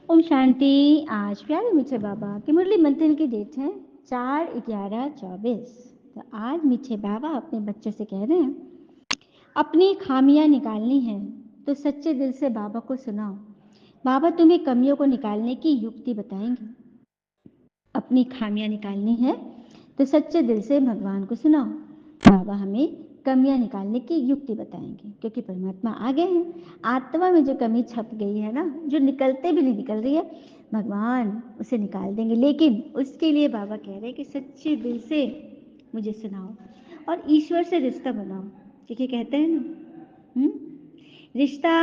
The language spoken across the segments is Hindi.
ओम शांति। आज प्यारे मीठे बाबा की मुरली मंथन की डेट है 4/11/24। तो आज मीठे बाबा अपने बच्चे से कह रहे हैं, अपनी खामियां निकालनी है तो सच्चे दिल से बाबा को सुनाओ। बाबा तुम्हें कमियों को निकालने की युक्ति बताएंगे। अपनी खामियां निकालनी है तो सच्चे दिल से भगवान को सुनाओ। बाबा हमें कमियां निकालने की युक्ति बताएंगे, क्योंकि परमात्मा आ गए हैं। आत्मा में जो कमी छप गई है ना, जो निकलते भी नहीं निकल रही है, भगवान उसे निकाल देंगे। लेकिन उसके लिए बाबा कह रहे हैं कि सच्चे दिल से मुझे सुनाओ और ईश्वर से रिश्ता बनाओ। क्योंकि कहते हैं ना, रिश्ता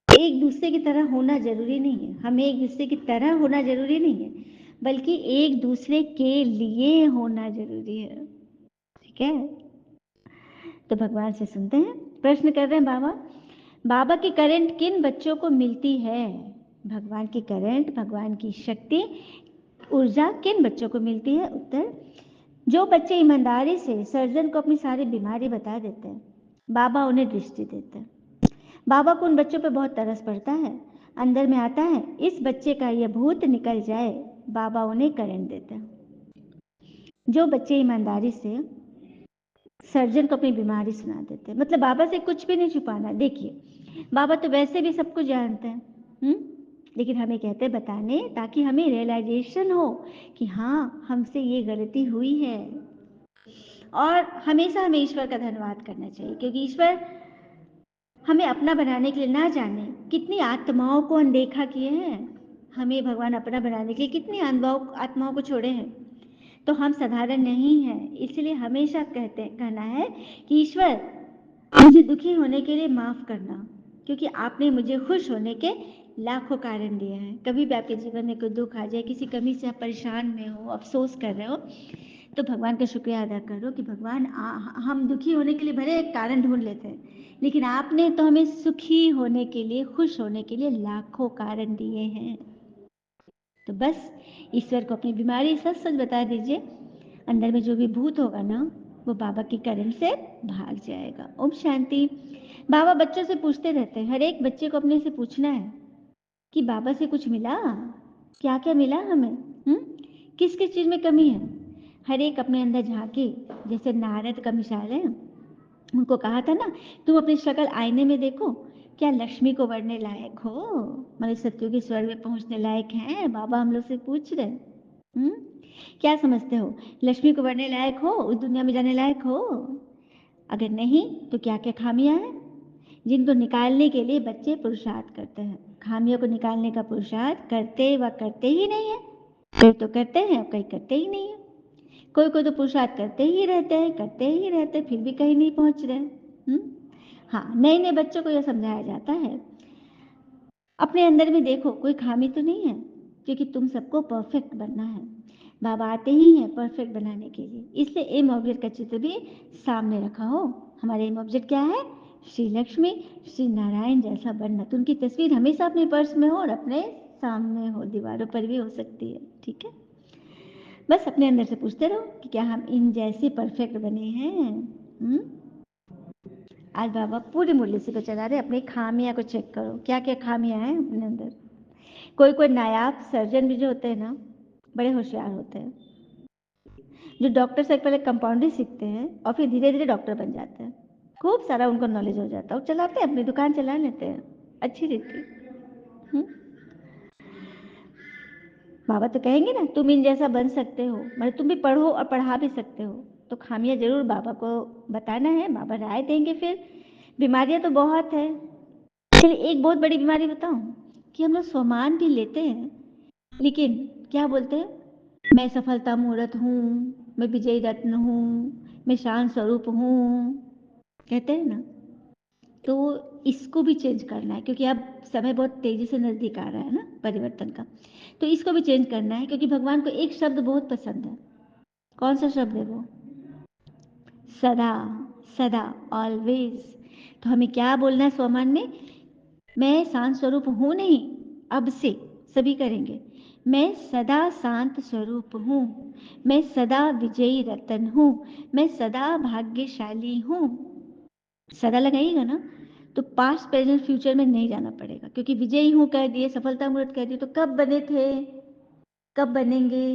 एक दूसरे की तरह होना जरूरी नहीं है। हमें एक दूसरे की तरह होना जरूरी नहीं है, बल्कि एक दूसरे के लिए होना जरूरी है। ठीक है, तो भगवान से सुनते हैं। प्रश्न कर रहे हैं बाबा, बाबा की करंट किन बच्चों को मिलती है? भगवान की करंट, भगवान की शक्ति, ऊर्जा किन बच्चों को मिलती है? उत्तर, जो बच्चे ईमानदारी से सर्जन को अपनी सारी बीमारी बता देते हैं, बाबा उन्हें दृष्टि देते हैं। बाबा को उन बच्चों पे बहुत तरस पड़ता है, अंदर में आता है इस बच्चे का यह भूत निकल जाए, बाबा उन्हें करंट देते हैं। जो बच्चे ईमानदारी से सर्जन को अपनी बीमारी सुना देते हैं, मतलब बाबा से कुछ भी नहीं छुपाना। देखिए, बाबा तो वैसे भी सब कुछ जानते हैं, लेकिन हमें कहते हैं बताने, ताकि हमें रियलाइजेशन हो कि हाँ, हमसे ये गलती हुई है। और हमेशा हमें ईश्वर का धन्यवाद करना चाहिए, क्योंकि ईश्वर हमें अपना बनाने के लिए ना जाने कितनी आत्माओं को अनदेखा किए हैं। हमें भगवान अपना बनाने के लिए कितनी आत्माओं को छोड़े हैं। तो हम साधारण नहीं हैं, इसलिए हमेशा कहना है कि ईश्वर, मुझे दुखी होने के लिए माफ करना, क्योंकि आपने मुझे खुश होने के लाखों कारण दिए हैं। कभी भी आपके जीवन में कोई दुख आ जाए, किसी कमी से आप परेशान में हो, अफसोस कर रहे हो, तो भगवान का शुक्रिया अदा करो कि भगवान, हम दुखी होने के लिए भले एक कारण ढूंढ लेते हैं, लेकिन आपने तो हमें सुखी होने के लिए, खुश होने के लिए लाखों कारण दिए हैं। तो बस ईश्वर को अपनी बीमारी सच सच बता दीजिए, अंदर में जो भी भूत होगा ना, वो बाबा की करंट से भाग जाएगा। ओम शांति। बाबा बच्चों से पूछते रहते हैं, हर एक बच्चे को अपने से पूछना है कि बाबा से कुछ मिला, क्या क्या मिला हमें, किस किस चीज में कमी है। हर एक अपने अंदर झांके। जैसे नारद का मिसाल है, उनको कहा था ना, तुम अपनी शक्ल आईने में देखो, क्या लक्ष्मी को वरने लायक हो, मतलब सत्युगी स्वर्ग में पहुंचने लायक हैं? बाबा हम लोग से पूछ रहे, क्या समझते हो? लक्ष्मी को वरने लायक हो, उस दुनिया में जाने लायक हो? अगर नहीं तो क्या क्या खामियां हैं जिनको निकालने के लिए बच्चे पुरुषार्थ करते हैं? खामियों को निकालने का पुरुषार्थ करते ही नहीं है। कोई तो करते हैं, कई करते ही नहीं है। कोई कोई तो पुरुषार्थ करते ही रहते हैं, करते ही रहते हैं, फिर भी कहीं नहीं पहुंच रहे। हाँ, नए नए बच्चों को यह समझाया जाता है, अपने अंदर में देखो, कोई खामी तो नहीं है, क्योंकि तुम सबको परफेक्ट बनना है। बाबा आते ही हैं परफेक्ट बनाने के लिए, इसलिए एम ऑब्जेक्ट का चित्र भी सामने रखा हो। हमारे एम ऑब्जेक्ट क्या है? श्री लक्ष्मी, श्री नारायण जैसा बनना। तो उनकी तस्वीर हमेशा अपने पर्स में हो और अपने सामने हो, दीवारों पर भी हो सकती है। ठीक है, बस अपने अंदर से पूछते रहो कि क्या हम इन जैसे परफेक्ट बने हैं। आज बाबा पूरी मुरली से को चला रहे, अपनी खामियां को चेक करो, क्या क्या खामियां हैं अपने अंदर। कोई कोई नायाब सर्जन भी जो होते हैं ना, बड़े होशियार होते हैं, जो डॉक्टर से पहले कंपाउंडरी सीखते हैं और फिर धीरे धीरे डॉक्टर बन जाते हैं। खूब सारा उनको नॉलेज हो जाता है, वो चलाते हैं, अपनी दुकान चला लेते हैं अच्छी रीति। बाबा तो कहेंगे ना, तुम इन जैसा बन सकते हो, मतलब तुम भी पढ़ो और पढ़ा भी सकते हो। तो खामियां जरूर बाबा को बताना है, बाबा राय देंगे। फिर बीमारियां तो बहुत है, चलिए एक बहुत बड़ी बीमारी बताऊं, कि हम लोग स्वमान भी लेते हैं, लेकिन क्या बोलते हैं, मैं सफलता मूर्त हूँ, मैं विजयी रत्न हूँ, मैं शांत स्वरूप हूँ, कहते हैं ना। तो इसको भी चेंज करना है, क्योंकि अब समय बहुत तेजी से नजदीक आ रहा है ना परिवर्तन का। तो इसको भी चेंज करना है, क्योंकि भगवान को एक शब्द बहुत पसंद है। कौन सा शब्द है वो? सदा। सदा, ऑलवेज। तो हमें क्या बोलना है स्वमान में? मैं शांत स्वरूप हूं नहीं, अब से सभी करेंगे, मैं सदा शांत स्वरूप हूं, मैं सदा विजयी रतन हूं, मैं सदा भाग्यशाली हूं। सदा लगाइएगा ना, तो पास्ट प्रेजेंट फ्यूचर में नहीं जाना पड़ेगा, क्योंकि विजयी हूं कह दिए, सफलता मुहूर्त कह दिए, तो कब बने थे, कब बनेंगे,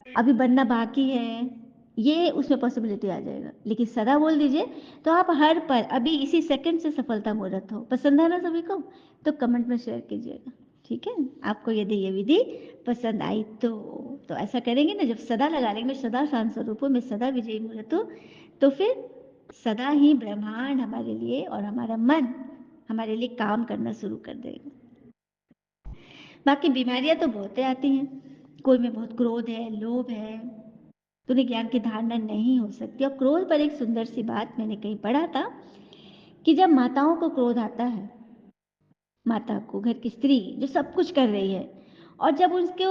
अभी बनना बाकी है, ये उसमें पॉसिबिलिटी आ जाएगा। लेकिन सदा बोल दीजिए तो आप हर पल अभी इसी सेकंड से सफलता मुहूर्त हो। पसंद है ना सभी को? तो कमेंट में शेयर कीजिएगा, ठीक है? आपको यदि ये विधि पसंद आई तो ऐसा करेंगे ना, जब सदा लगा लेंगे, मैं सदा शांत स्वरूप हूँ, मैं सदा विजयी मुहूर्त हूँ, तो फिर सदा ही ब्रह्मांड हमारे लिए और हमारा मन हमारे लिए काम करना शुरू कर देगा। बाकी बीमारियां तो बहुत आती हैं, कोई में बहुत क्रोध है, लोभ है, तो उन्हें ज्ञान की धारणा नहीं हो सकती। और क्रोध पर एक सुंदर सी बात मैंने कहीं पढ़ा था कि जब माताओं को क्रोध आता है, माता को, घर की स्त्री जो सब कुछ कर रही है, और जब उसको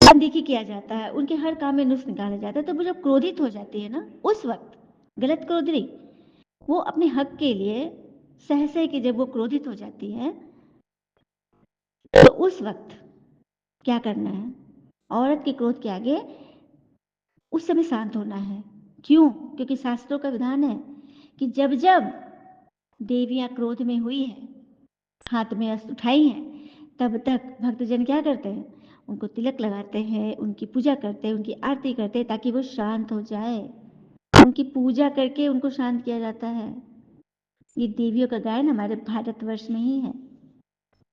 अनदेखी किया जाता है, उनके हर काम में नुक्स निकाला जाता है, तो वो जब क्रोधित हो जाती है ना, उस वक्त गलत क्रोध नहीं, वो अपने हक के लिए सहसे कि जब वो क्रोधित हो जाती है, तो उस वक्त क्या करना है? औरत के क्रोध के आगे उस समय शांत होना है। क्यों? क्योंकि शास्त्रों का विधान है कि जब जब देवियां क्रोध में हुई है, हाथ में अस्त्र उठाई हैं, तब तक भक्तजन क्या करते हैं? उनको तिलक लगाते हैं, उनकी पूजा करते हैं, उनकी आरती करते हैं, ताकि वो शांत हो जाए। उनकी पूजा करके उनको शांत किया जाता है। ये देवियों का गायन हमारे भारतवर्ष में ही है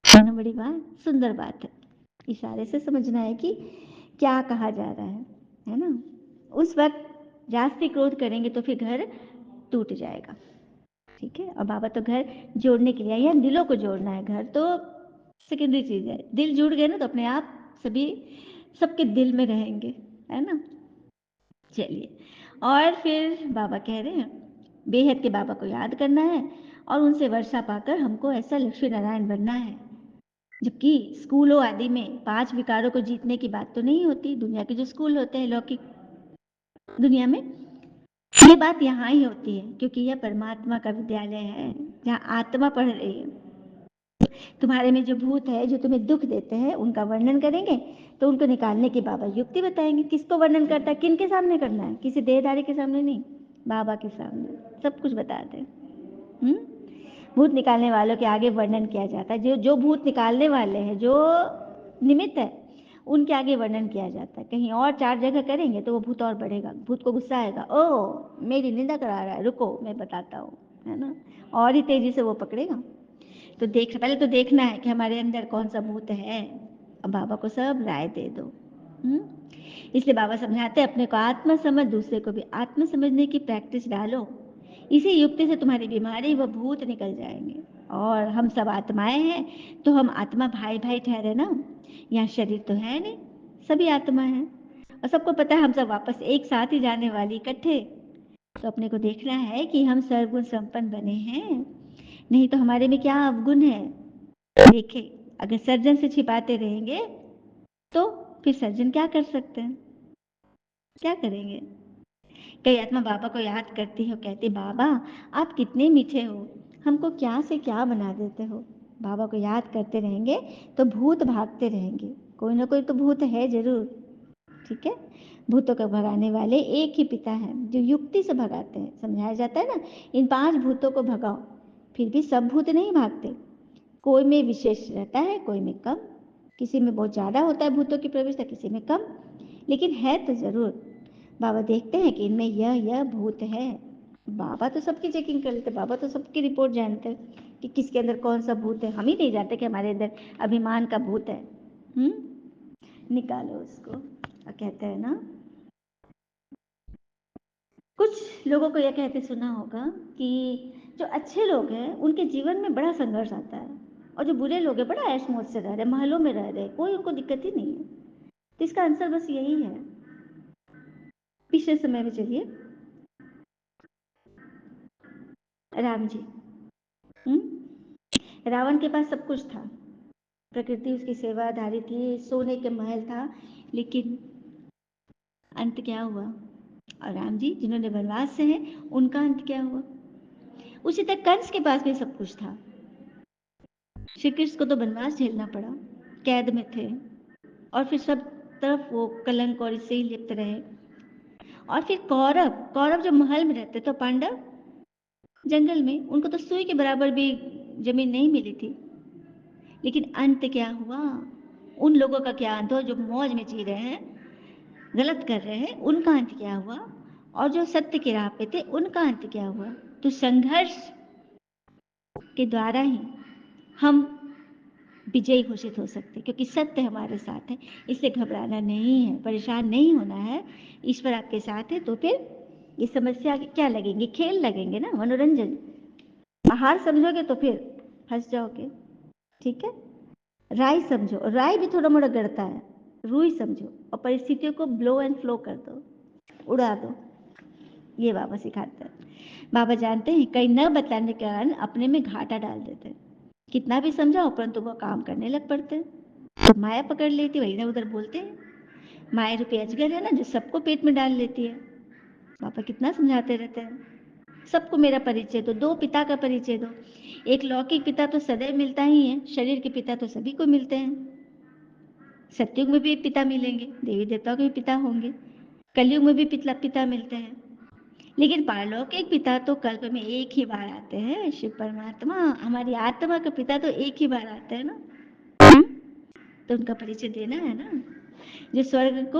ना? बड़ी बात, सुंदर बात है। इशारे से समझना है कि क्या कहा जा रहा है ना? उस वक्त जास्ती क्रोध करेंगे तो फिर घर टूट जाएगा, ठीक है? और बाबा तो घर जोड़ने के लिए आए हैं, दिलों को जोड़ना है। घर तो सेकेंडरी चीज है, दिल जुड़ गए ना तो अपने आप सभी सबके दिल में रहेंगे, है ना? चलिए, और फिर बाबा कह रहे हैं बेहद के बाबा को याद करना है और उनसे वर्षा पाकर हमको ऐसा लक्ष्मी नारायण बनना है। जबकि स्कूलों आदि में 5 विकारों को जीतने की बात तो नहीं होती। दुनिया के जो स्कूल होते हैं लौकिक दुनिया में, ये बात यहाँ ही होती है, क्योंकि यह परमात्मा का विद्यालय है जहाँ आत्मा पढ़ रही है। तुम्हारे में जो भूत है, जो तुम्हें दुख देते हैं, उनका वर्णन करेंगे, तो उनको निकालने की बाबा युक्ति बताएंगे। किसको वर्णन करता है, किन के सामने करना है? किसी देहधारी के सामने नहीं, बाबा के सामने सब कुछ बताते हैं। भूत निकालने वालों के आगे वर्णन किया जाता है। जो जो भूत निकालने वाले हैं, जो निमित्त है, उनके आगे वर्णन किया जाता है। कहीं और 4 जगह करेंगे तो वो भूत और बढ़ेगा, भूत को गुस्सा आएगा, ओ मेरी निंदा करा रहा है, रुको मैं बताता हूँ, है ना? और ही तेजी से वो पकड़ेगा। तो पहले तो देखना है कि हमारे अंदर कौन सा भूत है। अब बाबा को सब राय दे दो। इसलिए बाबा समझाते हैं अपने को आत्मा समझ, दूसरे को भी आत्मा समझने की प्रैक्टिस डालो। इसी युक्ति से तुम्हारी बीमारी व भूत निकल जाएंगे। और हम सब आत्माएं हैं, तो हम आत्मा भाई भाई ठहरे ना। यहाँ शरीर तो है नहीं, सभी आत्मा है, और सबको पता है हम सब वापस एक साथ ही जाने वाली, इकट्ठे। तो अपने को देखना है कि हम सर्वगुण संपन्न बने हैं, नहीं तो हमारे में क्या अवगुण है। देखे, अगर सर्जन से छिपाते रहेंगे तो फिर सर्जन क्या कर सकते हैं? क्या करेंगे? कई आत्मा बाबा को याद करती हो, कहती बाबा आप कितने मीठे हो, हमको क्या से क्या बना देते हो। बाबा को याद करते रहेंगे तो भूत भागते रहेंगे। कोई ना कोई तो भूत है जरूर, ठीक है? भूतों को भगाने वाले एक ही पिता है जो युक्ति से भगाते हैं। समझाया जाता है ना, इन 5 भूतों को भगाओ। फिर भी सब भूत नहीं भागते, कोई में विशेष रहता है, कोई में कम। किसी में बहुत ज़्यादा होता है भूतों की प्रवेशता, किसी में कम, लेकिन है तो जरूर। बाबा देखते हैं कि इनमें यह भूत है। बाबा तो सबकी चेकिंग कर लेते, बाबा तो सबकी रिपोर्ट जानते हैं कि किसके अंदर कौन सा भूत है। हम ही नहीं जानते कि हमारे अंदर अभिमान का भूत है। निकालो उसको। और कहते हैं ना, कुछ लोगों को यह कहते सुना होगा कि जो अच्छे लोग हैं उनके जीवन में बड़ा संघर्ष आता है, और जो बुरे लोग हैं बड़ा ऐश मौज से रह रहे, महलों में रह रहे, कोई उनको दिक्कत ही नहीं है। तो इसका आंसर बस यही है। पिछले समय में चलिए, राम जी, रावण के पास सब कुछ था, प्रकृति उसकी सेवाधारी थी, सोने के महल था, लेकिन अंत क्या हुआ? और राम जी जिन्होंने वनवास से हैं, उनका अंत क्या हुआ? उसी तक कंस के पास भी सब कुछ था, श्री कृष्ण को तो वनवास झेलना पड़ा, कैद में थे, और फिर सब तरफ वो कलंक और इससे ही लिप्त रहे। और फिर कौरव कौरव जो महल में रहते तो पांडव जंगल में उनको तो सुई के बराबर भी जमीन नहीं मिली थी, लेकिन अंत क्या हुआ? उन लोगों का क्या अंत हुआ जो मौज में जी रहे हैं, गलत कर रहे हैं, उनका अंत क्या हुआ? और जो सत्य के राह पे थे उनका अंत क्या हुआ? तो संघर्ष के द्वारा ही हम विजयी घोषित हो सकते, क्योंकि सत्य हमारे साथ है। इसलिए घबराना नहीं है, परेशान नहीं होना है। ईश्वर आपके साथ है, तो फिर ये समस्या क्या लगेंगी? खेल लगेंगे ना, मनोरंजन। हार समझोगे तो फिर फंस जाओगे। ठीक है, राय समझो, राय भी थोड़ा मोड़ा गड़ता है, रूई समझो और परिस्थितियों को ब्लो एंड फ्लो कर दो, उड़ा दो। ये बाबा सिखाते हैं। बाबा जानते हैं कई न बताने के कारण अपने में घाटा डाल देते हैं। कितना भी समझाओ परंतु वो काम करने लग पड़ते हैं, तो माया पकड़ लेती, वही ना उधर बोलते हैं। माया रूपी अजगर है ना, जो सबको पेट में डाल लेती है। पापा कितना समझाते रहते हैं, सबको मेरा परिचय दो, दो पिता का परिचय दो। एक लौकिक पिता तो सदैव मिलता ही है, शरीर के पिता तो सभी को मिलते हैं। सत्युग में भी पिता मिलेंगे, देवी देवताओं के भी पिता होंगे, कलयुग में भी पिता मिलते हैं, लेकिन पारलौकिक पिता तो कल्प में एक ही बार आते हैं। शिव परमात्मा हमारी आत्मा का पिता तो एक ही बार आते हैं ना। तो उनका परिचय देना है ना, जो स्वर्ग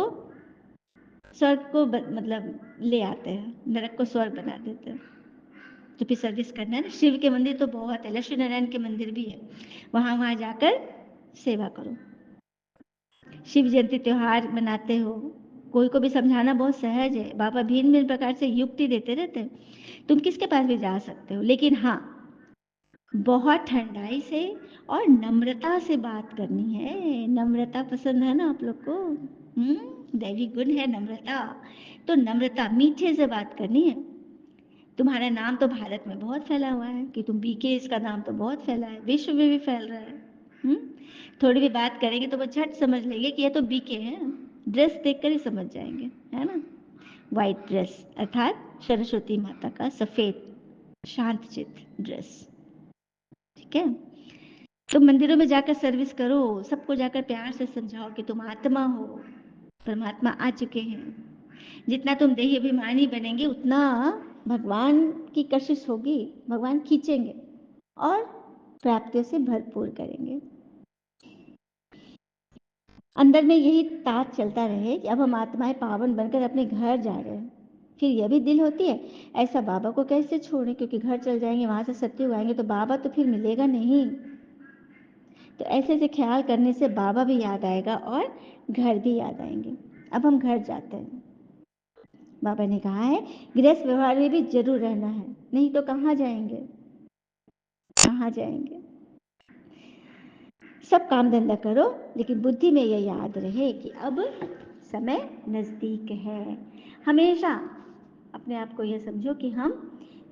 को मतलब ले आते हैं, नरक को स्वर्ग बना देते हैं। तो फिर सर्विस करना है ना। शिव के मंदिर तो बहुत है, लक्ष्मी नारायण के मंदिर भी है, वहां वहां जाकर सेवा करो। शिव जयंती त्योहार मनाते हो, कोई को भी समझाना बहुत सहज है। बाबा भिन्न भिन्न प्रकार से युक्ति देते रहते हैं, तुम किसके पास भी जा सकते हो, लेकिन हाँ बहुत ठंडाई से और नम्रता से बात करनी है। नम्रता पसंद है ना आप लोग को? दैवी गुण है नम्रता। तो नम्रता, मीठे से बात करनी है। तुम्हारा नाम तो भारत में बहुत फैला हुआ है कि तुम बीके, इसका नाम तो बहुत फैला है, विश्व में भी फैल रहा है। हम्म थोड़ी भी बात करेंगे तो वो झट समझ लेंगे कि ये तो बीके हैं, ड्रेस देखकर ही समझ जाएंगे, है ना। व्हाइट ड्रेस अर्थात सरस्वती माता का सफेद शांत चित्त ड्रेस। ठीक है, तो मंदिरों में जाकर सर्विस करो, सबको जाकर प्यार से समझाओ कि तुम आत्मा हो, परमात्मा आ चुके हैं। जितना तुम देही अभिमानी बनेंगे उतना भगवान की कशिश होगी, भगवान खींचेंगे और प्राप्तियों से भरपूर करेंगे। अंदर में यही ताक चलता रहे कि अब हम आत्माएं पावन बनकर अपने घर जा रहे हैं। फिर यह भी दिल होती है, ऐसा बाबा को कैसे छोड़ें, क्योंकि घर चल जाएंगे, वहां से सत्युग आएंगे तो बाबा तो फिर मिलेगा नहीं। तो ऐसे ऐसे ख्याल करने से बाबा भी याद आएगा और घर भी याद आएंगे। अब हम घर जाते हैं। बाबा ने कहा है गृहस्थ व्यवहार में भी जरूर रहना है, नहीं तो कहाँ जाएंगे, कहाँ जाएंगे। सब काम धंधा करो, लेकिन बुद्धि में यह याद रहे कि अब समय नजदीक है। हमेशा अपने आप को यह समझो कि हम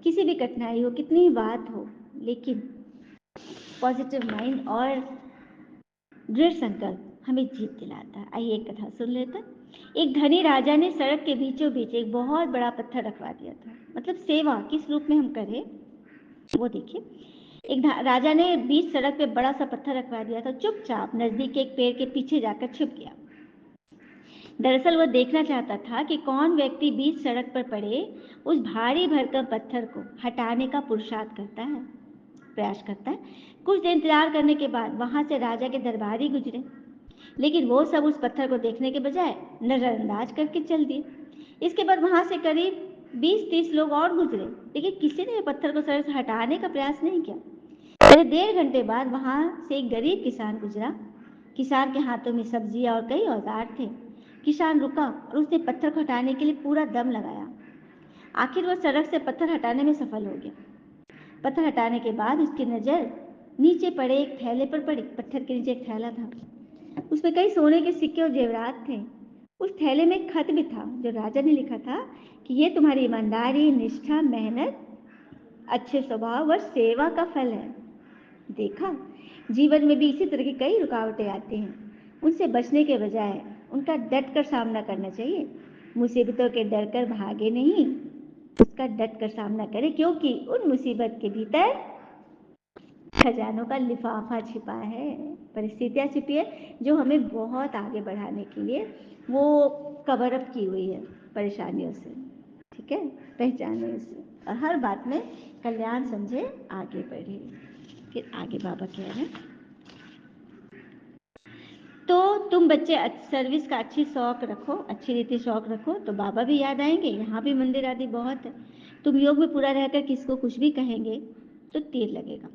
किसी भी कठिनाई हो, कितनी बात हो, लेकिन पॉजिटिव माइंड और दृढ़ संकल्प हमें जीत दिलाता है। आइए एक कथा सुन लेते हैं। एक धनी राजा ने सड़क के बीचों बीच एक बहुत बड़ा पत्थर रखवा दिया था। मतलब सेवा किस रूप में हम करें वो देखिए। एक राजा ने बीच सड़क पे बड़ा सा पत्थर रखवा दिया था, चुपचाप नजदीक एक पेड़ के पीछे जाकर छिप गया। दरअसल वह देखना चाहता था कि कौन व्यक्ति बीच सड़क पर पड़े उस भारी भरकम पत्थर को हटाने का पुरुषार्थ करता है, प्रयास करता है। कुछ देर इंतजार करने के बाद वहां से राजा के दरबारी गुजरे, लेकिन वो सब उस पत्थर को देखने के बजाय नजरअंदाज करके चल दिए। इसके बाद वहां से करीब 20-30 लोग और गुजरे, लेकिन किसी ने पत्थर को सड़क से हटाने का प्रयास नहीं किया। करीब 1.5 घंटे बाद वहां से एक गरीब किसान गुजरा। किसान के हाथों में सब्जियां और कई औजार थे। किसान रुका और उसने पत्थर को हटाने के लिए पूरा दम लगाया। आखिर वह सड़क से पत्थर हटाने में सफल हो गया। पत्थर हटाने के बाद उसकी नजर नीचे पड़े एक थैले पर पड़ी। पत्थर के नीचे एक थैला था, उसमें कई सोने के सिक्के और जेवरात थे। उस थैले में एक खत भी था जो राजा ने लिखा था कि यह तुम्हारी ईमानदारी, निष्ठा, मेहनत, अच्छे स्वभाव और सेवा का फल है। देखा, जीवन में भी इसी तरह की कई रुकावटें आती हैं, उनसे बचने के बजाय उनका डट कर सामना करना चाहिए। मुसीबतों के डर कर भागे नहीं, उसका डट कर सामना करें, क्योंकि उन मुसीबत के भीतर खजानों का लिफाफा छिपा है, परिस्थितियां छिपी है जो हमें बहुत आगे बढ़ाने के लिए वो कवर अप की हुई है परेशानियों से। ठीक है, पहचाने इसे। और हर बात में कल्याण समझे आगे बढ़े। फिर आगे बाबा कह रहे हैं, तो तुम बच्चे सर्विस का अच्छी शौक रखो, अच्छी रीति शौक रखो तो बाबा भी याद आएंगे। यहाँ भी मंदिर आदि बहुत है। तुम योग में पूरा रहकर किसको कुछ भी कहेंगे तो तीर लगेगा।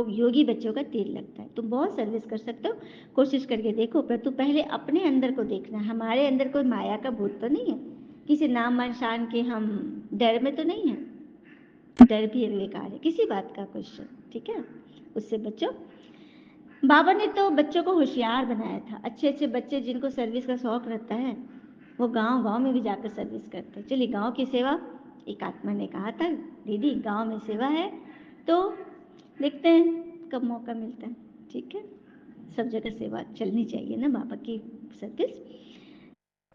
योगी बच्चों का तीर लगता है। तुम बहुत सर्विस कर सकते हो, कोशिश करके देखो, पर तू पहले अपने अंदर को देखना। हमारे अंदर कोई माया का भूत तो नहीं है, किसी नाम मान शान के हम डर में तो नहीं है। डर भी बेकार है किसी बात का क्वेश्चन, ठीक है। उससे बच्चों, बाबा ने तो बच्चों को होशियार बनाया था। अच्छे अच्छे बच्चे जिनको सर्विस का शौक रहता है वो गांव गांव में भी जाकर सर्विस करते हैं। चलिए गांव की सेवा, एक आत्मा ने कहा था दीदी गांव में सेवा है, तो देखते हैं कब मौका मिलता है, ठीक है। सब जगह सेवा चलनी चाहिए ना बाबा की सर्विस।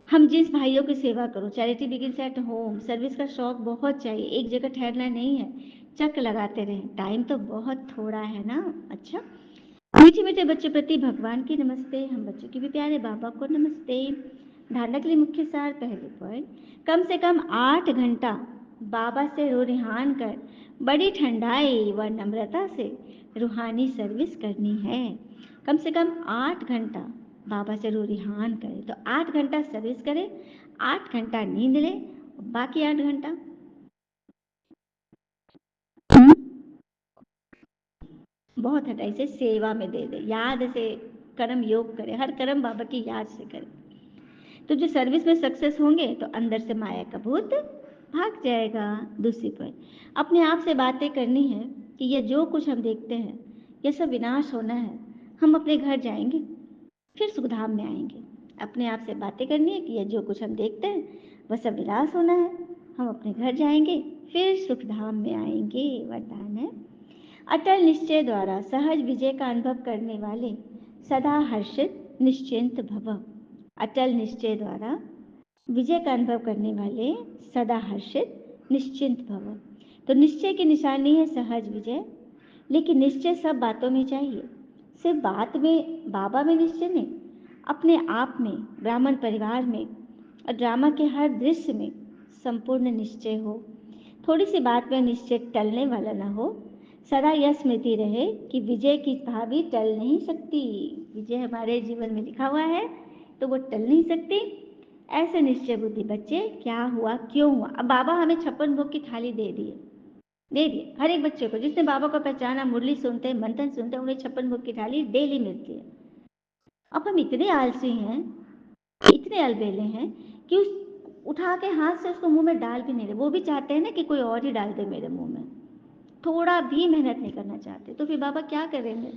हम जिस भाइयों की सेवा करो, charity begins at home. Service का शौक बहुत चाहिए, एक जगह ठहरना नहीं है, चक लगाते रहें। टाइम तो बहुत थोड़ा है ना। अच्छा, मीठे मीठे बच्चों प्रति भगवान की नमस्ते। हम बच्चों की भी प्यारे बाबा को नमस्ते। धारणा के लिए मुख्य सार, पहले पॉइंट, कम से कम 8 घंटा बाबा से रूहान कर बड़ी ठंडाई व नम्रता से रूहानी सर्विस करनी है। कम से कम 8 घंटा बाबा से रूहान करें, तो 8 घंटा सर्विस करें, 8 घंटा नींद लें, बाकी 8 घंटा बहुत हटा इसे सेवा में दे दे। याद से कर्म योग करे, हर कर्म बाबा की याद से करे, तो जो सर्विस में सक्सेस होंगे तो अंदर से माया का भूत भाग जाएगा। दूसरी पॉइंट, अपने आप से बातें करनी है कि यह जो कुछ हम देखते हैं यह सब विनाश होना है। हम अपने घर जाएंगे फिर सुखधाम में आएंगे। अपने आप से बातें करनी है कि यह जो कुछ हम देखते हैं वह सब विनाश होना है। हम अपने घर जाएंगे फिर सुखधाम में आएंगे। वरदान है, अटल निश्चय द्वारा सहज विजय का अनुभव करने वाले सदा हर्षित निश्चिंत भव। अटल निश्चय द्वारा विजय का अनुभव करने वाले सदा हर्षित निश्चिंत भव। तो निश्चय की निशानी है सहज विजय, लेकिन निश्चय सब बातों में चाहिए। सिर्फ बात में, बाबा में निश्चय नहीं, अपने आप में, ब्राह्मण परिवार में और ड्रामा के हर दृश्य में संपूर्ण निश्चय हो। थोड़ी सी बात में निश्चय टलने वाला ना हो। सदा यह स्मृति रहे कि विजय की भावी टल नहीं सकती। विजय हमारे जीवन में लिखा हुआ है तो वो टल नहीं सकती। ऐसे निश्चय बुद्धि बच्चे, क्या हुआ क्यों हुआ। अब बाबा हमें 56 भोग की थाली दे दिए हर एक बच्चे को। जिसने बाबा को पहचाना, मुरली सुनते हैं, मंथन सुनते हैं, उन्हें 56 भोग की थाली डेली मिलती है। अब हम इतने आलसी हैं, इतने अलबेले हैं कि उस उठा के हाथ से उसको मुंह में डाल भी नहीं रहे। वो भी चाहते हैं ना कि कोई और ही डाल दे मेरे मुंह में, थोड़ा भी मेहनत नहीं करना चाहते। तो फिर बाबा क्या करेंगे?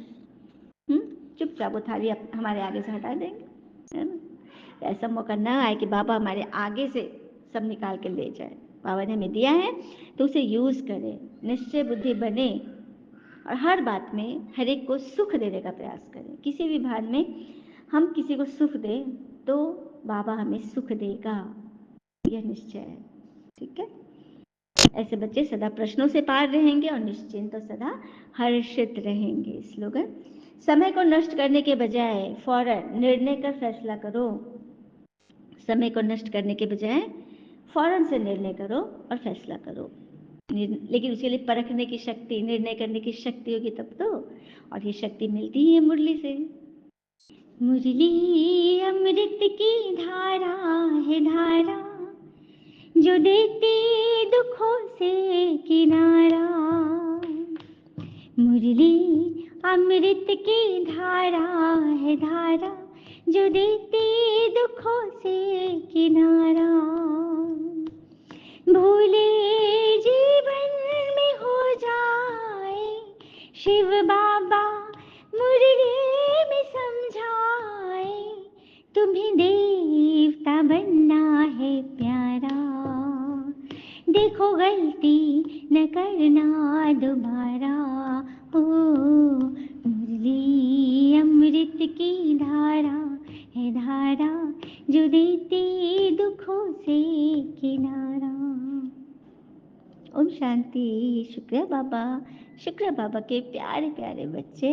चुपचाप वो थाली हमारे आगे से हटा देंगे, है ना। ऐसा मौका ना आए कि बाबा हमारे आगे से सब निकाल के ले जाए। बाबा ने हमें दिया है तो उसे यूज करें, निश्चय बुद्धि बने और हर बात में हर एक को सुख देने का प्रयास करें। किसी भी भान में हम किसी को सुख दें तो बाबा हमें सुख देगा, यह निश्चय है, ठीक है। ऐसे बच्चे सदा प्रश्नों से पार रहेंगे और निश्चिंत और सदा हर्षित रहेंगे। स्लोगन, समय को नष्ट करने के बजाय फौरन निर्णय कर फैसला करो। समय को नष्ट करने के बजाय फौरन से निर्णय करो और फैसला करो। लेकिन उसके लिए परखने की शक्ति, निर्णय करने की शक्ति होगी तब तो, और ये शक्ति मिलती है मुरली से। मुरली अमृत की धारा है धारा, जो देती दुखों से किनारा। मुरली अमृत की धारा है धारा, जो देती दुखों से किनारा। भूले जीवन में हो जाए शिव बाबा मुरली में समझाए, तुम्हें देवता बनना है प्यारा। देखो गलती न करना दोबारा। ओ मुरली अमृत की धारा है धारा, जो देती दुखों से किनारा। ओम शांति। शुक्रिया बाबा, शुक्रिया बाबा के प्यारे प्यारे बच्चे।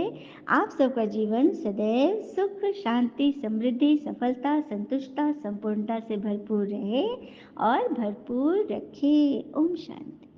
आप सबका जीवन सदैव सुख, शांति, समृद्धि, सफलता, संतुष्टता, संपूर्णता से भरपूर रहे और भरपूर रखे। ओम शांति।